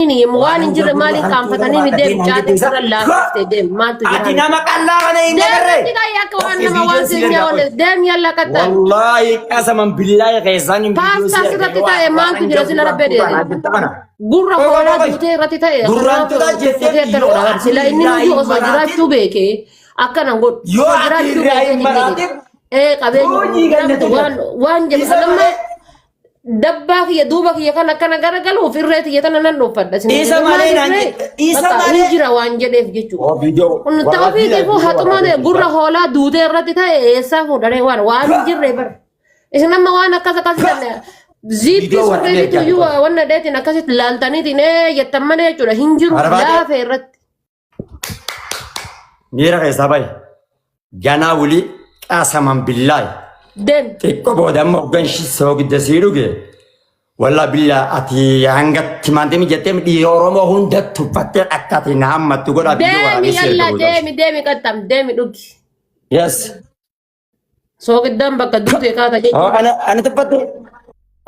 ini muan injir mali kam fatani mi dem chate sura la dem ma tu ati nama kalla kana inna garre dem ya ko anna mawan sinya wala dem yalla katta wallahi qasaman billahi qaisani pasta sura tita e ma tu jira sila rabbe de gurra hola dute ratita e gurra tuda jette sila inni nuju oso jira chube ke akana god jira chube qabe wan jam salama دباك يا دوبك يا كنا قالوا في الريت يا تنا ننوفد إيسا مالين إيسا مالين نجرا وانجا ديف جيتو فيديو ونتوفي كيفو هاتما ده غورا هولا دودة رتيتا إيسا هو داري وان جرى بر إيش نما وانا كذا كذا زيد كيس ريت يو وانا ده تنا كذا لالتاني تنا يتمنى جرا هنجرو لا في الرت نيرا إيسا باي جانا ولي قسما بالله دين تكو بودا موغنش سوق دسيروغي والله بالله اتي هانغت تماندمي جتم دي اورومو هوندت تفتر اكاتي نعم تقول ابي ديمي يلا ديمي كتم ديمي دوكي يس سوق الدم بك دوتي كاتا جي انا تفت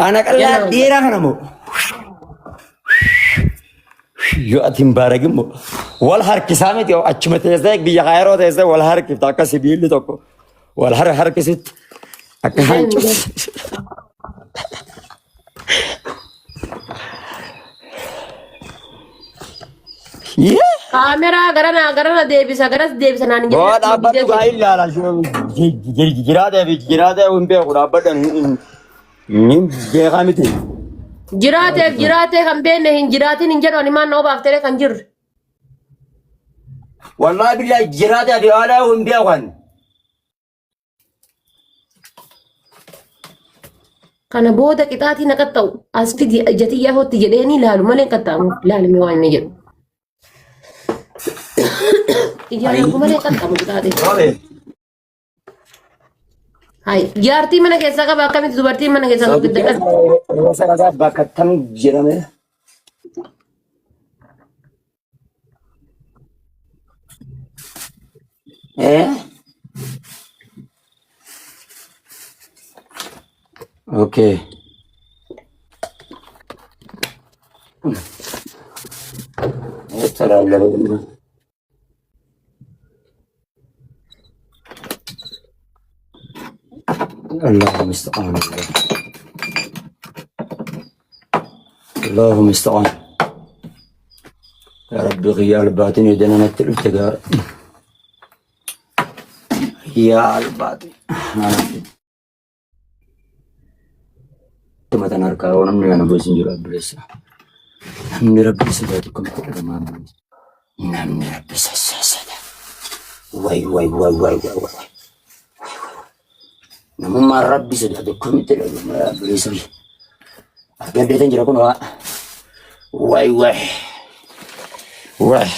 انا كلا ديرا هنمو يو اتم بارغمو والهر كسامتي اچمته زيك بي غيرو ده والهر كتاكا سبيل توكو والهر حركه أكان كاميرا غرنا ديبسا ناني बहुत आप बात भाई ला शो गिरा दे उन पे खुराबत नीम देखा में थी جراته هم بين هن جراته نجر ونما نو بافتره كنجر والله بالله गिरा दे वाला उन पे one kana boda kitati nakattaw asfi jatiya hotti jedeni lalu malen kattamu lalu mi wani jed ijara ko malen kattamu kitati hay yarti mana kesa ka bakka mit dubarti mana kesa ko bidda rosa raza bakattam jirame Okay. اللهم استعان اللهم استعان يا رب غيال الباطن يدنا نتل ابتداء يا الباطن ثم تنارك ونمني أنا بوسين جراب بلسا نمني ربي سداتكم كل زمان نمني ربي سدات واي واي واي واي واي واي نمما ربي سداتكم كل زمان بلسا أبدا تنجركم واي واي واي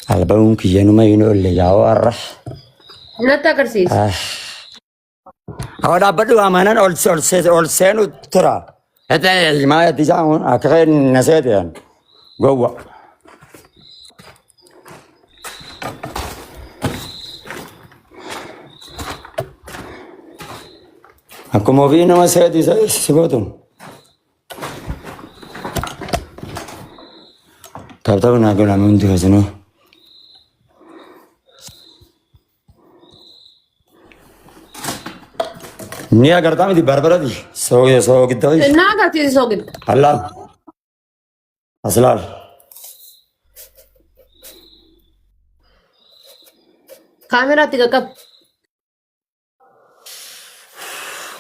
Album kian rumah ini oleh jawar. nata karsis Awak dapat dua mainan all sen utara. Itu lima ya tiga on. Akhirnya nasihat ya. Gua. Aku mau bina nasihat itu sebetulnya. Tahu nak aku nak minta kesana. Ni agar kami di Barbara di so kita di. na karti so gid Allah. Aslar. kamera tiga kap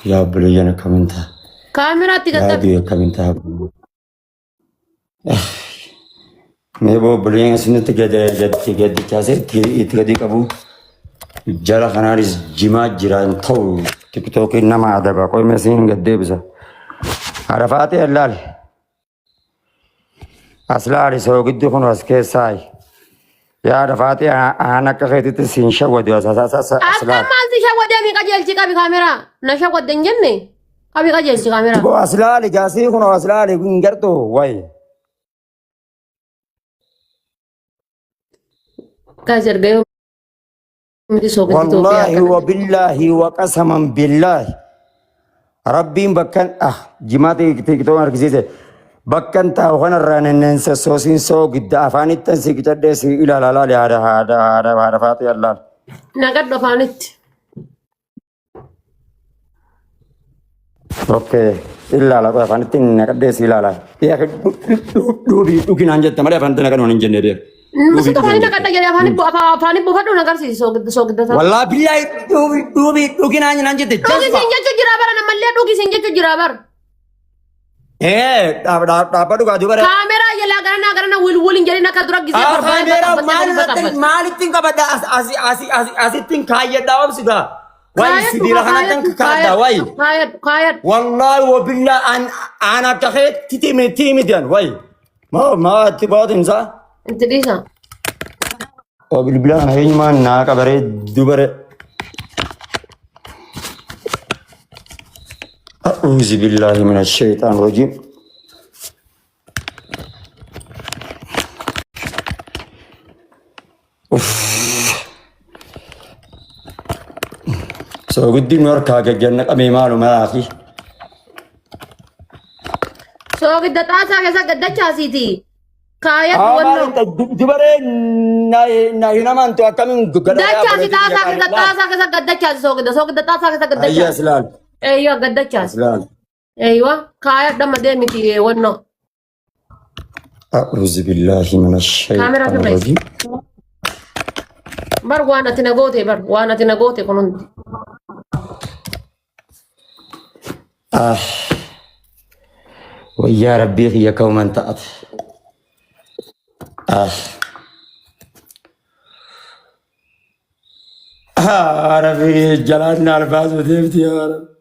Ya beli yang kaminta. kamera tiga Ya kap dia kaminta. मैं वो बढ़िया सुने तो क्या से इतने दी कबू जरा खानारी जिमा जिरान थो टिकटों के नाम आधा का कोई मैं सीन गद्दे बसा عرفات اللال أصلاري سو قد يكون راسك ساي يا عرفات أنا كخيتي تسين شو ودي أصلا أصلا ما أنت شو ودي أمي كجيل تيكا بكاميرا نشو ودي جنة Kabi qajeelchi kaameraa. Tiko aslaali gaasii kun aslaali kun gartuu wayi. Guys, erga miti soogiddi Wallahi wa billahi wa qasaman billahi. Rabbiin bakkan jimaata tiktoon argisiise. Bakkan taa'u kanarraa nenneensa soosiin soogidda afaanittan si qicadhee si ilaalalaali haadha faatee allaal. Nagadhu afaanitti. Okay. Ilaala qofa afaanitti naqadhee si ilaala. Dhuginaan jette malee afaanitti naqadhu hin jenne beeku. Masitu afaanii nagadha jedhee afaanii buufadhu nagarsiisi soogidda isaa. Wallaa billahi dhuginaan naan jette. Dhugi siin jechuu jira bara namallee dhugi siin jechuu jira bara. Dhaabbadhu gaaduu bara. Kaameraa jalaa garanaa waliin jedhanii akka dura gisee Kaameraa maalittiin qabadha asittiin kaayyadhaa obsigaa. Wayi sibiila kanatti kaaddaa wayi. Kaayad. Wallahi wabillahi aan akka keetti tiimidiyan wayi. Maa itti baatinsa. Inti dhiisa. Bilbilaan eenyumaan naa qabaree dubare. أعوذ بالله من الشيطان الرجيم سو قدي نور كاجا جنة أمي مالو ملاكي Soogidda xaasaa keessa gaddachaasaati. Kaayad wannoo. Dubaree na hinamaan tu akkamiin Dachaasi xaasaa keessa gaddachaasi soogidda xaasaa keessa gaddachaasi. Ayyaas laal. Eeyyoo gaddachaasi. Laal. Eeyyoo kaayad dhamma deemiti wannoo. أعوذ بالله من الشيطان الرجيم Bar waan ati nagoote kunuunti. ويا ربي يا كوم انت ربي جلالنا الباس وديفتي يا رب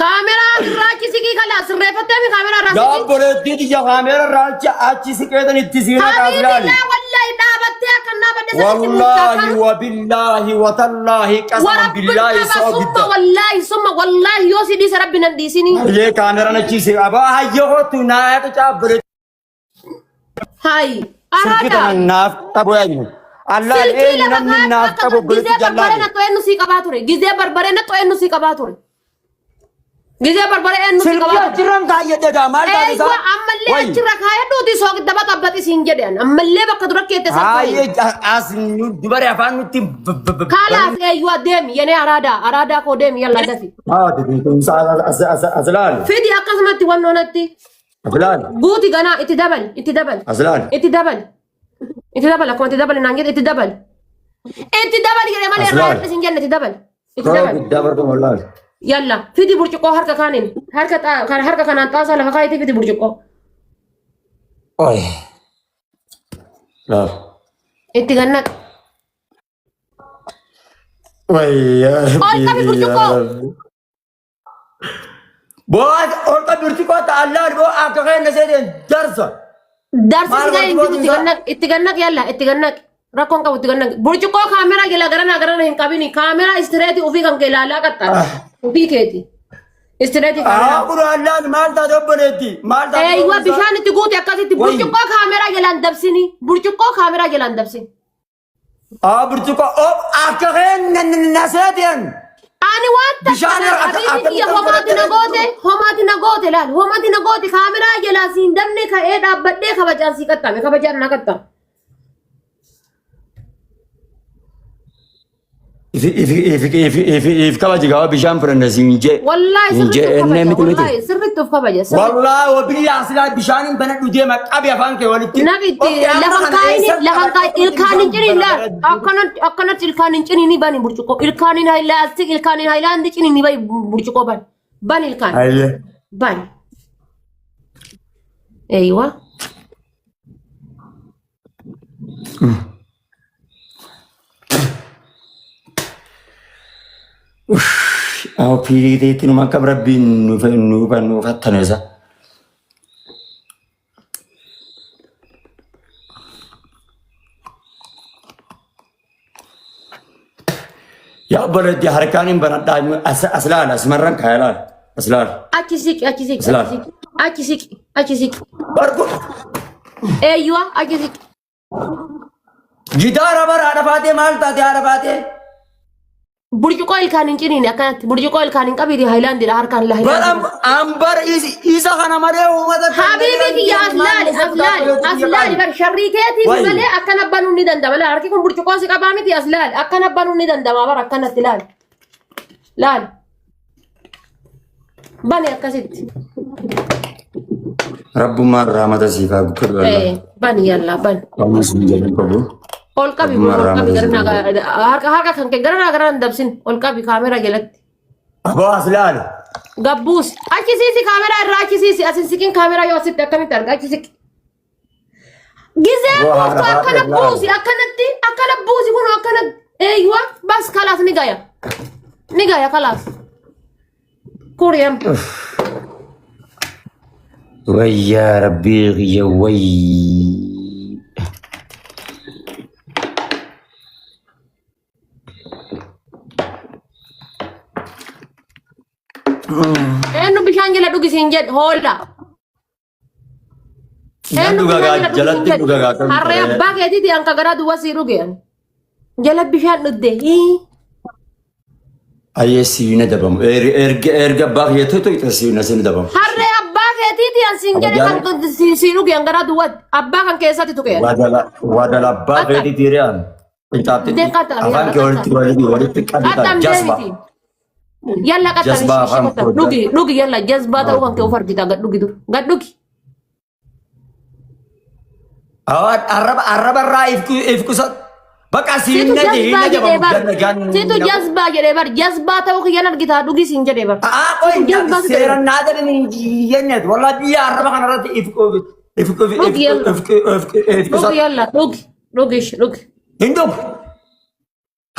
Kaameraa irraachi sikii kala sirreeffattee mi kaameraa irraa sikii? Gaabboleetti ija kaameera irraachi achi siqeetan itti siina Habiibilaa wallahi dhaabattee akkan dhaabatte wallahi wa billahi wa tallahi qasam billahi summa wallahi yoo si dhiise rabbi nan dhiisini. Ye kaameera nachi si aba hayyo hotu naayata chaabbore. Hai arada. Sikitan naaf tabu yaani. Allah namni naaf tabu bulti jallaa. Gizee barbare na to'ennu si qabaa ture. Gizee barbare eenyu si qabaa ture. Sirriin kaayyadde maal taate isaa? Ammallee achirra kaayadhuuti soogidda baxabbaxi siin jedhan. Ammallee bakka dura keette sarfee. As dubare afaan nutti. Kaalaas eeyyuu adeemi yenee araadaa koo deemi yalla dafi. Aslaan. Fidi akkasumatti wannoonatti. Aslaan. Guuti ganaa itti dabal. Aslaan. Itti dabal akkuma itti dabal naan jedhe itti dabal. Itti dabal jedhee malee irraa hir'is hin jenne itti dabal. Itti dabal. Yalla fidi burcuqqoo harka kaaniin harka kanaan xaasaa lafa kaayitii fidi burcuqqoo. Oye. Laaf. Itti gannaq. Wayyaa. Ol qabi burcuqqoo. Boos ol qabi burcuqqoo ta'allaan boo akka keenya seeteen darsa. Darsa itti gannaq yalla itti gannaq. Rakkoon qabu itti gannaq. Burcuqqoo kaameraa jala garana hin qabini. Kaameraa istireetii ofii kan kee ilaalaa qaxxaara. Ofii keeti. Istireetii kaameraa. Quraallaan maal taate obboleetti? Maal taate? Eeyyuu bishaan itti guute akkasitti burcuqqoo kaameraa jalaan dabsini. Burcuqqoo kaameraa jalaan dabsini. Burcuqqoo akka keenya naseeteen. Ani waan homaati na goote laal homaati na goote kaameraa jalaa siin dabne ka'ee dhaabbadhee kabajaan sii qaxxame kabajaan na qaxxame. If kabaji gawa bishaan fudhanna siinjee. Wallahi sirriitti of kabaja. Wallahi wabillahi asila bishaaniin bana dhugee maqabi afaan kee walitti. Nabitti lafan kaayini ilkaan hin ciniin laal akkanatti ilkaan hin ciniin bani burcuqqoo ilkaaniin haayilaandi ciniin bani burcuqqoo ban ilkaan. Ban. Eeywa. Aku pilih itu nama kabrabin nufa tanesa. Ya boleh dihargain berat aslan asmaran kaya أسلال أسلال أكسيك بركو أيوة أكسيك جدار برا عرفاتي مالتا تي عرفاتي burcuqoo ilkaaniin ciniini akkanatti burcuqoo ilkaaniin qabiiti haayilaandii harkaan la برام أمبر إيسا خنا مريه وماذا حبيبي يا أسلال بر شريكاتي ملي أكنا بانو ندن دم لا أركيكم برcuqoo si qabaamiti أسلال أكنا بانو ندن دم بر akkanatti laal bani akkasitti رب ما رحمة سيفا بكر الله bani yalla bani kamu sendiri kamu ol qabi harka kan ke gara dabsin ol qabi kaamera jalatti أبو أسلال gabbuus achisiisi kaamera irraa achisiisi asin siqin kaamera yoo asitti akkamitti arga achisiki gizee buustu akkana buusi akkanatti akkana buusi kun akkana eeywa bas kalaas ni gaya kalaas kuriyam ويا ربي يا وي eenyu bishaan jala dhugisiin jedhe hoolda harree abbaa keetiiti anka garaa duwwasii dhugeen jala bishaan dhudde أيه سينا دبم إرجع باقي يتوتو سينا سين دبم harree abbaa keetiiti an siin jedhe kan siin dhugeen garaa duwwat abbaa kan keessatti tuqeen wadala باقي دي تيران إنتاتي أفان كورتي ولي تكادي جسبا yalla qatta dhugi yalla jazbaa ta'uu kan kee of argita gad dhugi awat arab raif ku bakka siinna situ jazbaa jedhee bar jazbaa ta'uu kiyyan argita dhugi siin jedhee bar seeran naadan yennet wallahi biya arab kan arati dhugi yalla dhugi hinduk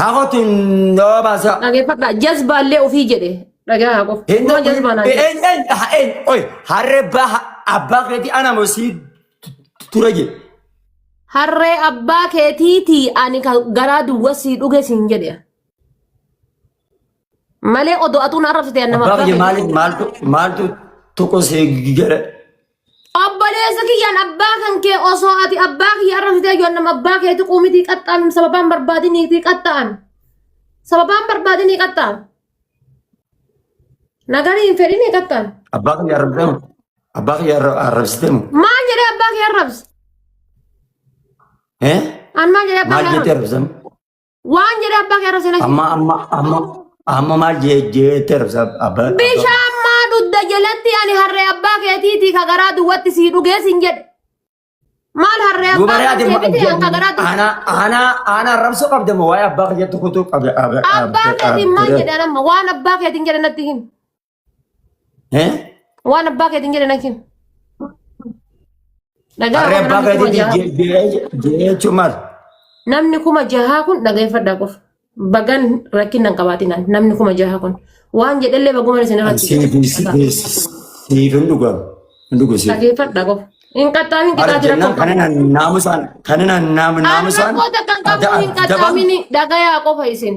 hakotin no basa dhageeffadha jazbaallee ofii jedhe dhagaa haa qof oi harreba abbaa keeti ana mosii turaje harree abbaa keetiiti ani garaa duwwasii dhuge siin jedhe malee odoo atuun arrabsite nama abbaa maaltu tokko see gigere obboleessa kiyyaan abbaa kan kee osoo ati abbaa kiyya arrabsitee yoo nama abbaa keetii quumitii qaxxaan sababaan barbaadiniitii qaxxaan nagarii hin fedhinii qaxxaan abbaa kiyya arrabsitemu maal jedhee abbaa kiyya arrabse an maal jedhee abbaa kiyya arrabse waan jedhee abbaa kiyya arrabse amma maal jettee arrabse abbaa bishaan maa dhudda jalatti ani harree abbaa keetiitii ka garaa duwwatti sii dhugee siin jedhe maal harree abbaa keetiitii ka garaa duwwatti ana arrabsoo qabda moo waa'ee abbaa kiyya tokkotu qabda abbaa keetiin maal jedhe anamma waan abbaa keetiin jedhe natti him waan abbaa keetiin jedhe natti him harree abbaa keetiitii jechuun maal namni kuma jahaa kun dhagaeffadhaa qofa bagan rakkinnan qabaatinaan namni kuma jahaa kun waan jedhellee baguma isin irratti siif hin dhugu siif dhagaeffadhaa qofa hin qaxxaamin qixaati rakkoo kanina naamusaan rakkoota kan qabu hin qaxxaamini dhagayaa qofa isin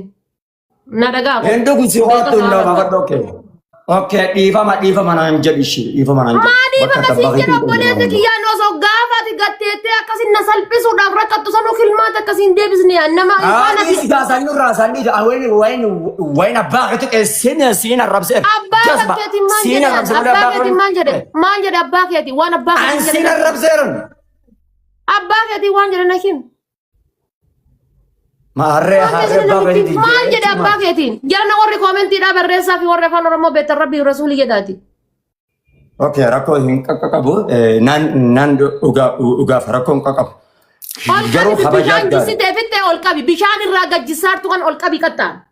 na dhagaa qofa hin dhugu si hoottu nama fadhoke okay dhiifama naan jedhishi dhiifama naan jedhi maa dhiifama siin jedhu obboleessa kiyyaan osoo gaafaati gatteettee akkasin na salphisuudhaaf rakkattu sanuu kilmaata akkasiin deebisne nama wayin abbaa keetu siin arrabse abbaa keetiin maal jedhe abbaa keetii waan abbaa keetiin siin arrabseeran abbaa keetii waan jedhe nakin maal jedhe abbaa keetiin jarana warri koomentiidhaa barreessaa fi warri afaan oromoo beektan rabbii rasuulii jedhaati okay rakkoo hin qaqqabu nan dhugaaf rakkoo hin qaqqabu garuu bishaan jissitee fittee ol qabi bishaan irraa gajjisaartu kan ol qabi qaxxaan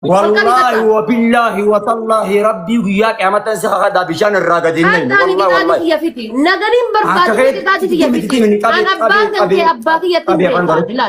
والله وبالله وتالله ربي وياك يا متى سخدا بشان الراقدين والله يا فتي نغرين برباد كتاتي يا فتي انا اباك يا اباك يا